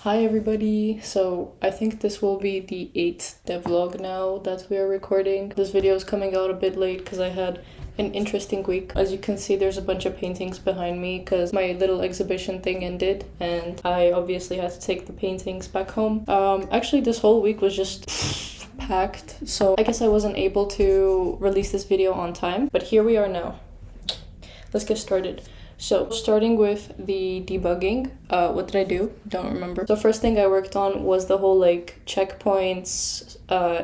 Hi everybody! So I think this will be the 8th devlog now that we are recording. This video is coming out a bit late because I had an interesting week. As you can see, there's a bunch of paintings behind me because my little exhibition thing ended and I obviously had to take the paintings back home. Actually this whole week was just packed, so I guess I wasn't able to release this video on time, but here we are now. Let's get started. So starting with the debugging, what did I do? Don't remember. So first thing I worked on was the whole like checkpoints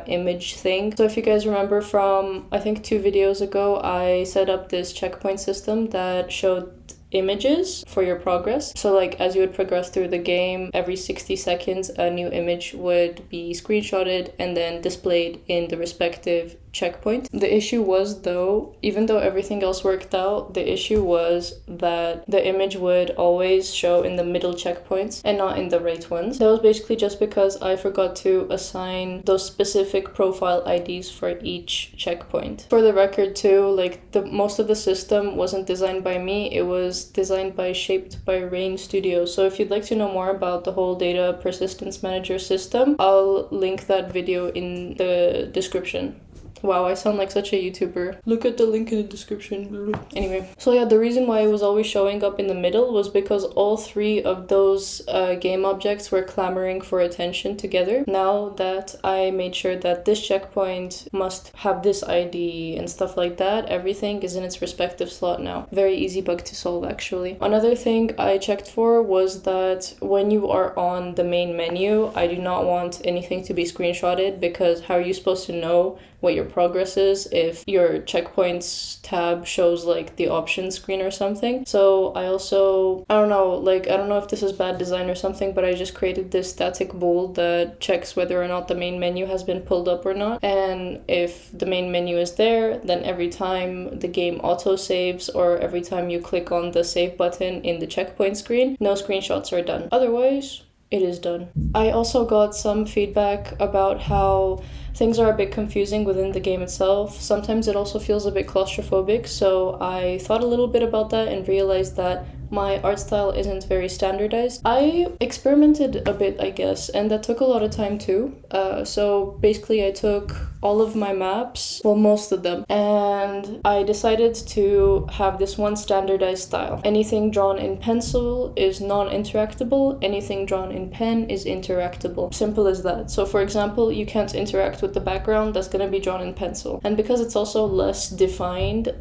image thing. So if you guys remember from I think 2 videos ago, I set up this checkpoint system that showed images for your progress. So like as you would progress through the game, every 60 seconds a new image would be screenshotted and then displayed in the respective checkpoint. The issue was though, even though everything else worked out, the issue was that the image would always show in the middle checkpoints and not in the right ones. That was basically just because I forgot to assign those specific profile IDs for each checkpoint. For the record too, like most of the system wasn't designed by me, it was designed by Shaped by Rain Studios. So if you'd like to know more about the whole Data Persistence Manager system, I'll link that video in the description. Wow, I sound like such a YouTuber. Look at the link in the description. Anyway, so yeah, the reason why it was always showing up in the middle was because all 3 of those game objects were clamoring for attention together. Now that I made sure that this checkpoint must have this ID and stuff like that, everything is in its respective slot now. Very easy bug to solve, actually. Another thing I checked for was that when you are on the main menu, I do not want anything to be screenshotted, because how are you supposed to know what your progress is if your checkpoints tab shows like the options screen or something? So I don't know if this is bad design or something, but I just created this static bool that checks whether or not the main menu has been pulled up or not. And if the main menu is there, then every time the game auto saves or every time you click on the save button in the checkpoint screen, no screenshots are done. Otherwise, it is done. I also got some feedback about how things are a bit confusing within the game itself. Sometimes it also feels a bit claustrophobic, so I thought a little bit about that and realized that my art style isn't very standardized. I experimented a bit, I guess, and that took a lot of time too. So basically I took all of my maps, well, most of them, and I decided to have this one standardized style. Anything drawn in pencil is non-interactable, anything drawn in pen is interactable. Simple as that. So for example, you can't interact with the background that's going to be drawn in pencil. And because it's also less defined,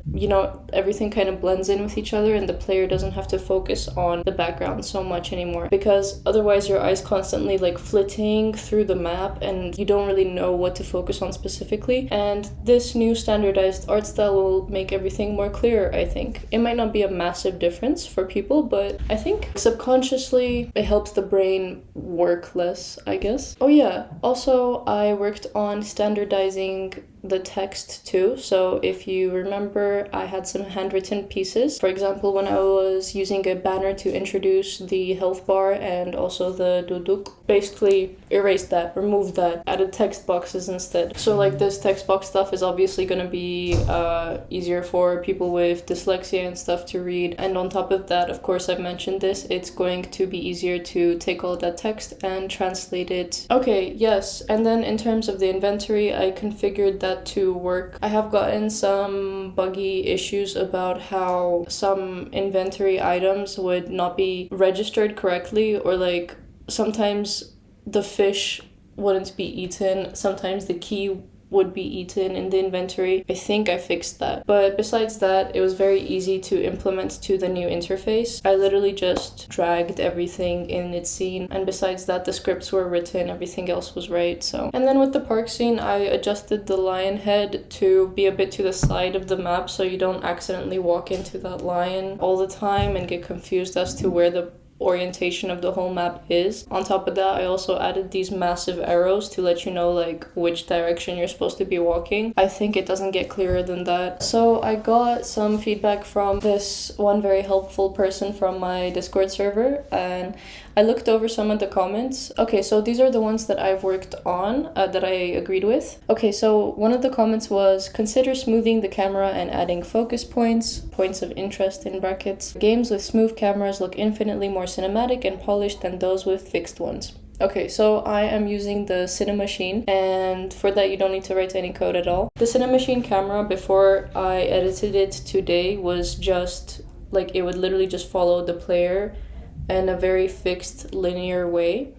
everything kind of blends in with each other and the player doesn't have to focus on the background so much anymore, because otherwise your eyes constantly like flitting through the map and you don't really know what to focus on specifically. And this new standardized art style will make everything more clear, I think. It might not be a massive difference for people, but I think subconsciously it helps the brain work less, I guess. Oh yeah, also I worked on standardizing the text too. So if you remember, I had some handwritten pieces. For example, when I was using a banner to introduce the health bar and also the duduk, basically erased that, removed that, added text boxes instead. So like this text box stuff is obviously going to be easier for people with dyslexia and stuff to read. And on top of that, of course, I've mentioned this, it's going to be easier to take all that text and translate it. Okay, yes. And then in terms of the inventory, I configured that to work. I have gotten some buggy issues about how some inventory items would not be registered correctly, or like sometimes the fish wouldn't be eaten, sometimes the key would be eaten in the inventory. I think I fixed that. But besides that, it was very easy to implement to the new interface. I literally just dragged everything in its scene, and besides that, the scripts were written, everything else was right. So, and then with the park scene, I adjusted the lion head to be a bit to the side of the map so you don't accidentally walk into that lion all the time and get confused as to where the orientation of the whole map is. On top of that, I also added these massive arrows to let you know like which direction you're supposed to be walking. I think it doesn't get clearer than that. So I got some feedback from this one very helpful person from my Discord server, and I looked over some of the comments. Okay, so these are the ones that I've worked on that I agreed with. Okay, so one of the comments was, consider smoothing the camera and adding focus points of interest in brackets. Games with smooth cameras look infinitely more cinematic and polished than those with fixed ones. Okay, so I am using the Cinemachine, and for that you don't need to write any code at all. The Cinemachine camera, before I edited it today, was just like, it would literally just follow the player in a very fixed linear way.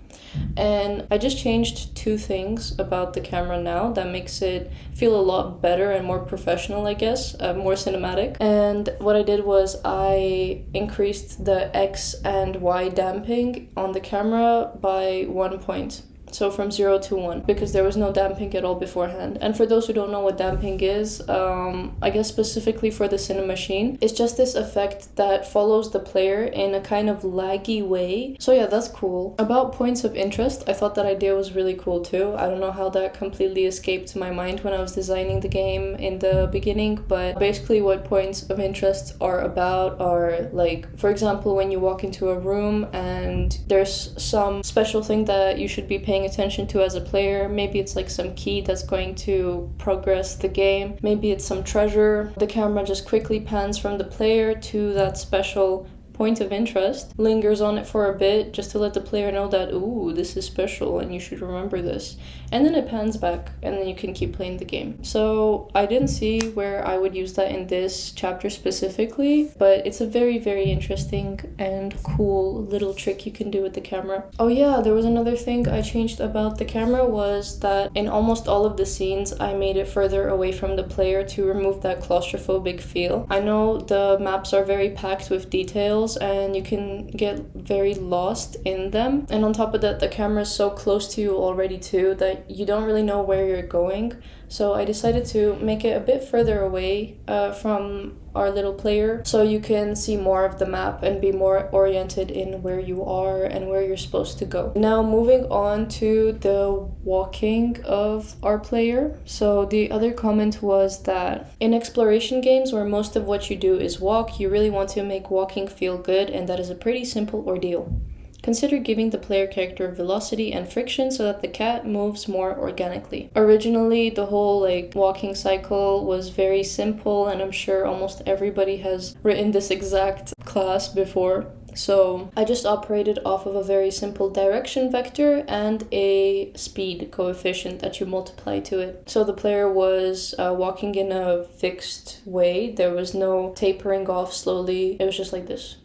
And I just changed two things about the camera now that makes it feel a lot better and more professional, I guess, more cinematic. And what I did was I increased the X and Y damping on the camera by 1 point. So from 0 to 1, because there was no damping at all beforehand. And for those who don't know what damping is, I guess specifically for the Cinemachine, it's just this effect that follows the player in a kind of laggy way. So yeah, that's cool. About points of interest, I thought that idea was really cool too. I don't know how that completely escaped my mind when I was designing the game in the beginning, but basically what points of interest are about are, like, for example, when you walk into a room and there's some special thing that you should be paying attention to as a player. Maybe it's like some key that's going to progress the game. Maybe it's some treasure. The camera just quickly pans from the player to that special point of interest, lingers on it for a bit just to let the player know that, ooh, this is special and you should remember this. And then it pans back and then you can keep playing the game. So I didn't see where I would use that in this chapter specifically, but it's a very, very interesting and cool little trick you can do with the camera. Oh yeah, there was another thing I changed about the camera, was that in almost all of the scenes I made it further away from the player to remove that claustrophobic feel. I know the maps are very packed with details and you can get very lost in them, and on top of that the camera is so close to you already too that you don't really know where you're going. So I decided to make it a bit further away from our little player so you can see more of the map and be more oriented in where you are and where you're supposed to go. Now moving on to the walking of our player. So the other comment was that in exploration games where most of what you do is walk, you really want to make walking feel good, and that is a pretty simple ordeal. Consider giving the player character velocity and friction so that the cat moves more organically. Originally, the whole walking cycle was very simple, and I'm sure almost everybody has written this exact class before. So I just operated off of a very simple direction vector and a speed coefficient that you multiply to it. So the player was walking in a fixed way. There was no tapering off slowly. It was just like this,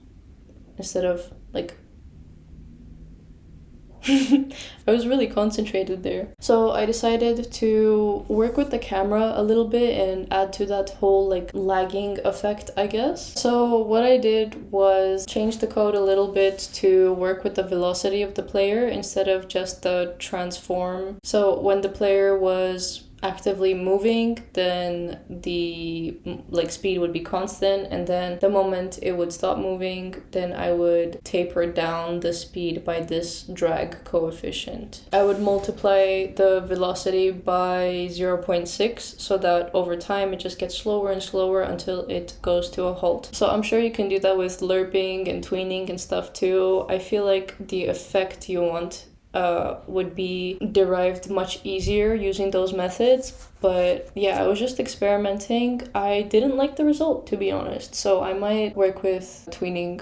instead of like I was really concentrated there. So I decided to work with the camera a little bit and add to that whole lagging effect, I guess. So what I did was change the code a little bit to work with the velocity of the player instead of just the transform. So when the player was actively moving, then the speed would be constant, and then the moment it would stop moving, then I would taper down the speed by this drag coefficient. I would multiply the velocity by 0.6 so that over time it just gets slower and slower until it goes to a halt. So I'm sure you can do that with lerping and tweening and stuff too. I feel like the effect you want would be derived much easier using those methods. But yeah, I was just experimenting. I didn't like the result, to be honest, so I might work with tweening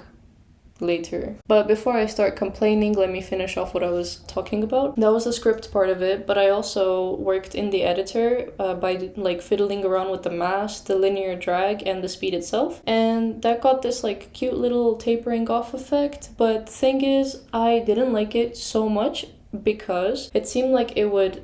later. But before I start complaining, let me finish off what I was talking about. That was the script part of it, but I also worked in the editor by fiddling around with the mask, the linear drag, and the speed itself, and that got this cute little tapering off effect. But the thing is, I didn't like it so much because it seemed like it would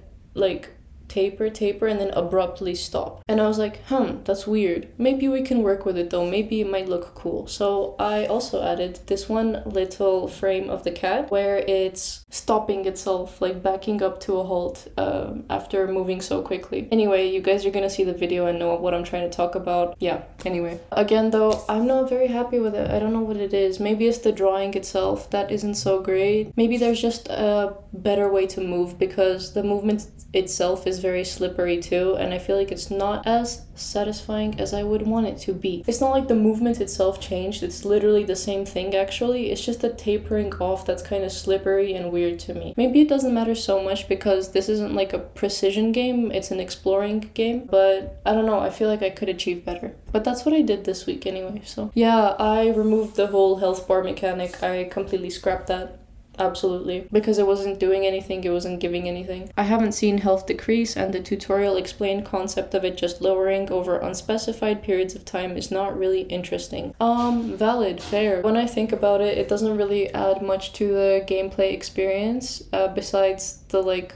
taper and then abruptly stop, and I was like, that's weird. Maybe we can work with it though, maybe it might look cool. So I also added this one little frame of the cat where it's stopping itself, backing up to a halt after moving so quickly. Anyway, you guys are gonna see the video and know what I'm trying to talk about. Yeah, anyway, again though, I'm not very happy with it. I don't know what it is. Maybe it's the drawing itself that isn't so great. Maybe there's just a better way to move, because the movement itself is very slippery too, and I feel like it's not as satisfying as I would want it to be. It's not like the movement itself changed, it's literally the same thing actually, it's just the tapering off that's kind of slippery and weird to me. Maybe it doesn't matter so much because this isn't like a precision game, it's an exploring game, but I don't know, I feel like I could achieve better. But that's what I did this week anyway, so yeah, I removed the whole health bar mechanic. I completely scrapped that. Absolutely. Because it wasn't doing anything, it wasn't giving anything. I haven't seen health decrease, and the tutorial explained concept of it just lowering over unspecified periods of time is not really interesting. Valid, fair. When I think about it, it doesn't really add much to the gameplay experience, besides the like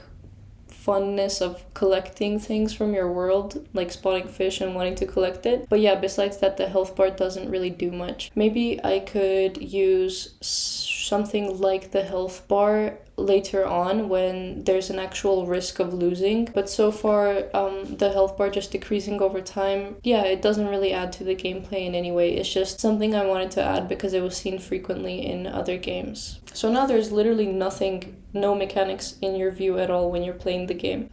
funness of collecting things from your world, like spotting fish and wanting to collect it. But yeah, besides that, the health bar doesn't really do much. Maybe I could use something like the health bar later on when there's an actual risk of losing, but so far the health bar just decreasing over time, yeah, it doesn't really add to the gameplay in any way. It's just something I wanted to add because it was seen frequently in other games. So now there's literally no mechanics in your view at all when you're playing the game,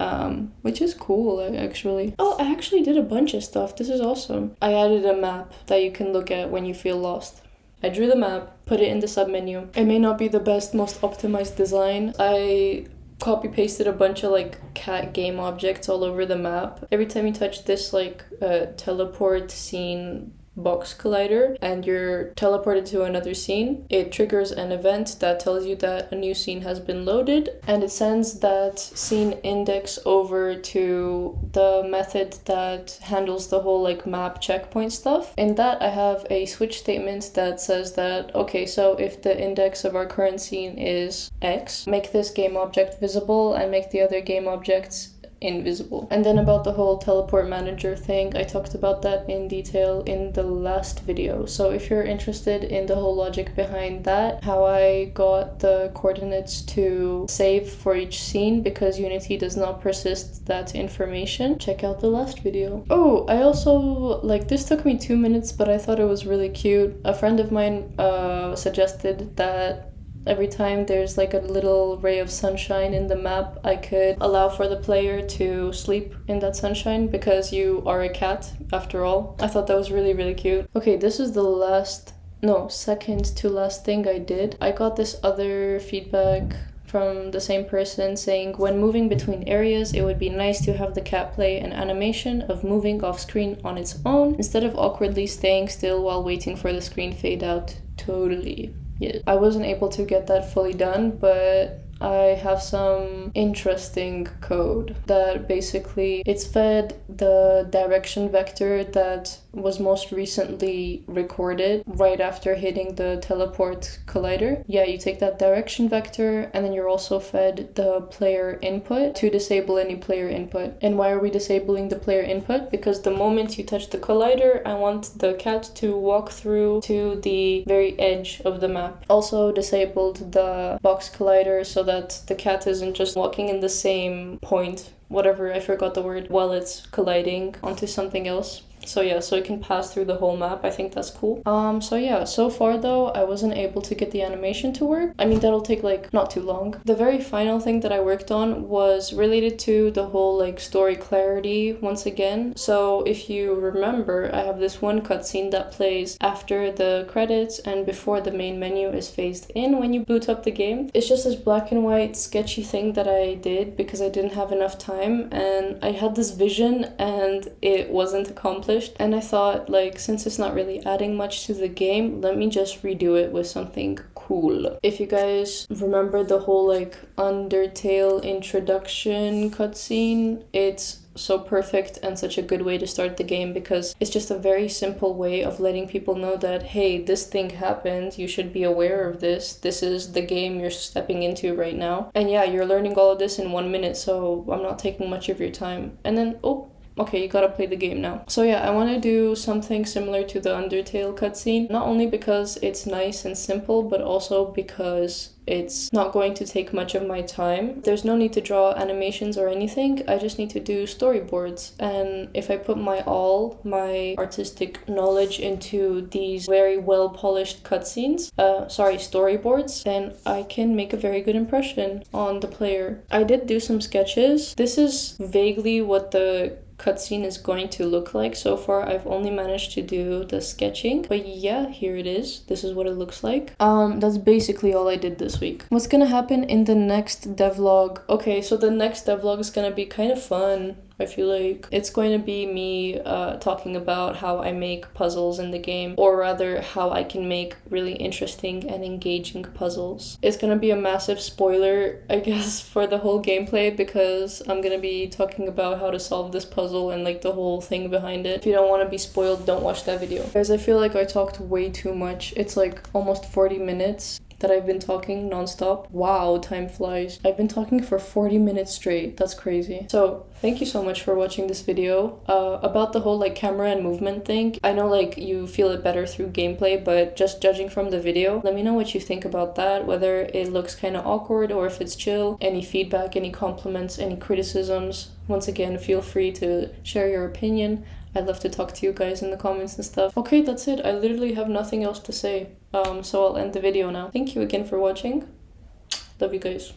which is cool actually. Oh, I actually did a bunch of stuff. This is awesome. I added a map that you can look at when you feel lost. I drew the map, put it in the submenu. It may not be the best, most optimized design. I copy-pasted a bunch of like cat game objects all over the map. Every time you touch this like teleport scene box collider and you're teleported to another scene, it triggers an event that tells you that a new scene has been loaded, and it sends that scene index over to the method that handles the whole like map checkpoint stuff. In that I have a switch statement that says that, okay, so if the index of our current scene is X, make this game object visible and make the other game objects invisible. And then about the whole teleport manager thing, I talked about that in detail in the last video. So if you're interested in the whole logic behind that, how I got the coordinates to save for each scene because Unity does not persist that information, check out the last video. Oh, I also, like, this took me 2 minutes, but I thought it was really cute. A friend of mine suggested that every time there's like a little ray of sunshine in the map, I could allow for the player to sleep in that sunshine because you are a cat after all. I thought that was really, really cute. Okay, this is the second to last thing I did. I got this other feedback from the same person saying when moving between areas, it would be nice to have the cat play an animation of moving off screen on its own instead of awkwardly staying still while waiting for the screen fade out. Totally. Yeah, I wasn't able to get that fully done, but I have some interesting code that basically it's fed the direction vector that was most recently recorded right after hitting the teleport collider. Yeah, you take that direction vector and then you're also fed the player input to disable any player input. And why are we disabling the player input? Because the moment you touch the collider, I want the cat to walk through to the very edge of the map. Also disabled the box collider so that the cat isn't just walking in the same point, whatever, I forgot the word, while it's colliding onto something else. So yeah, so it can pass through the whole map. I think that's cool. So yeah, so far though, I wasn't able to get the animation to work. I mean, that'll take like not too long. The very final thing that I worked on was related to the whole like story clarity once again. So if you remember, I have this one cutscene that plays after the credits and before the main menu is phased in when you boot up the game. It's just this black and white sketchy thing that I did because I didn't have enough time and I had this vision and it wasn't accomplished. And I thought, like, since it's not really adding much to the game, let me just redo it with something cool. If you guys remember the whole, like, Undertale introduction cutscene, it's so perfect and such a good way to start the game because it's just a very simple way of letting people know that, hey, this thing happened, you should be aware of this is the game you're stepping into right now. And yeah, you're learning all of this in 1 minute, so I'm not taking much of your time. And then, oh, okay, you gotta play the game now. So yeah, I want to do something similar to the Undertale cutscene, not only because it's nice and simple, but also because it's not going to take much of my time. There's no need to draw animations or anything. I just need to do storyboards. And if I put all my artistic knowledge into these very well polished cutscenes, storyboards, then I can make a very good impression on the player. I did do some sketches. This is vaguely what the cutscene is going to look like. So far I've only managed to do the sketching, but yeah, here it is. This is what it looks like. That's basically all I did this week. What's gonna happen in the next devlog? Okay, so the next devlog is gonna be kind of fun. I feel like it's going to be me talking about how I make puzzles in the game, or rather how I can make really interesting and engaging puzzles. It's going to be a massive spoiler, I guess, for the whole gameplay, because I'm going to be talking about how to solve this puzzle and like the whole thing behind it. If you don't want to be spoiled, don't watch that video. Guys, I feel like I talked way too much. It's like almost 40 minutes that I've been talking nonstop. Wow, time flies. I've been talking for 40 minutes straight. That's crazy. So thank you so much for watching this video. About the whole like camera and movement thing, I know like you feel it better through gameplay, but just judging from the video, let me know what you think about that, whether it looks kind of awkward or if it's chill. Any feedback, any compliments, any criticisms, once again, feel free to share your opinion. I'd love to talk to you guys in the comments and stuff. Okay, that's it. I literally have nothing else to say. So I'll end the video now. Thank you again for watching. Love you guys.